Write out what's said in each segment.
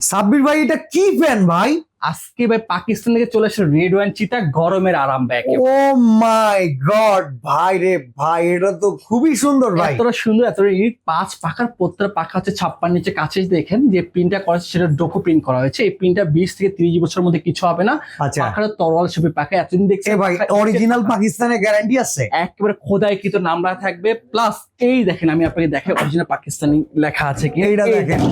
সাব্বির ভাই এটা কি ফ্যান ভাই? আজকে ভাই পাকিস্তান থেকে চলে আসে রেড ওয়াইন চিতা, গরমের আরাম ব্যাগ। ও মাই গড ভাই রে ভাই, এটা তো খুবই সুন্দর ভাই। এতটা সুন্দর, এতটা ইউনিক। 5 পাখার প্রত্যেকটা পাখা হচ্ছে 56 নিচে কাছে দেখেন যে প্রিন্টটা করা হয়েছে সেটা ডোকো প্রিন্ট করা হয়েছে। এই প্রিন্টটা 20 থেকে 30 বছরের মধ্যে কিছু হবে না। আচ্ছা পাখার তরোয়াল শেপের পাখা, এতদিন দেখছে ভাই, অরিজিনাল পাকিস্তানের গ্যারান্টি আছে? একেবারে খোদাইকৃত নাম্বার থাকবে। প্লাস এই দেখেন, আমি আপনাকে দেখাই অরিজিনাল পাকিস্তানি লেখা আছে কি। এইটা দেখেন,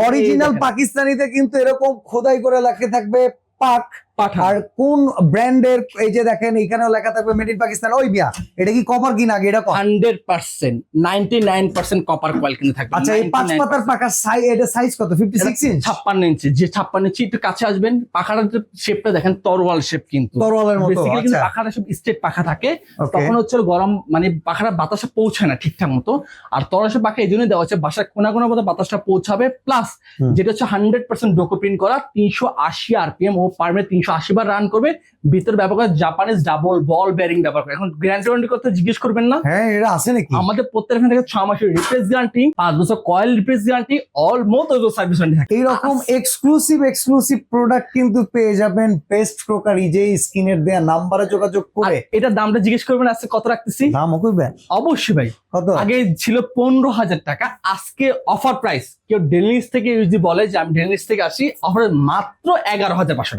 অরিজিনাল পাকিস্তানিতে কিন্তু এরকম খোদাই করে লেখা থাকবে পাক। পাঠা। আর কোন ব্র্যান্ডের, এই যে দেখেন এখানেও লেখা থাকবে মেড ইন পাকিস্তান। ওই মিয়া, এটা কি কপার কিনা আগে? এটা 100% 99% কপার কয়েল কিন্তু থাকবে। আচ্ছা, এই 5 পাতার পাকা সাইজ, এটা সাইজ কত? 56 ইঞ্চ? 56 ইঞ্চি। যে 56 ইঞ্চি, একটু কাছে আসবেন। পাখাটার শেপটা দেখেন, তরোয়াল শেপ কিন্তু, তরোয়ালের মতো। বেসিক্যালি কিন্তু আচ্ছা, পাখাটা সব স্ট্রেট পাখা থাকে। Okay. তখন হচ্ছে গরম, মানে পাখাটা বাতাসে পৌঁছায় না ঠিকঠাক মতো। আর তরল শেপ পাখা এই জন্য দেওয়া হচ্ছে বাসার কোনা কোনা মতো বাতাসটা পৌঁছাবে। প্লাস যেটা হচ্ছে 100% ডোকো প্রিন্ট করা, 380 আরপিএম ও পার মিনিট 380 বার রান করবে। ভিতর ব্যবহার করে জাপানিজ ডাবল বল বেয়ারিং ব্যবহার করে। এখন গ্যারান্টি ওয়ারেন্টি করতে জিজ্ঞেস করবেন না? হ্যাঁ, এটা আছে নাকি? আমাদের প্রত্যেক থেকে 6 মাসের রিপ্লেস গ্যারান্টি, 5 বছর coil replace guarantee, almost service warranty থাকে। এইরকম এক্সক্লুসিভ প্রোডাক্ট কিন্তু পেয়ে যাবেন বেস্ট ক্রোকারি, যে স্ক্রিনের দেয়া নাম্বারে যোগাযোগ করে। এটার দামটা জিজ্ঞেস করবেন আজকে কত রাখতেছি। দাম কইবেন? অবশ্যই ভাই। কত? আগে ছিল 15,000 টাকা, আজকে অফার প্রাইস। কেউ ডেলিস থেকে যদি বলে যে আমি ডেলিস থেকে আসি, অফার মাত্র 11,500 টাকা।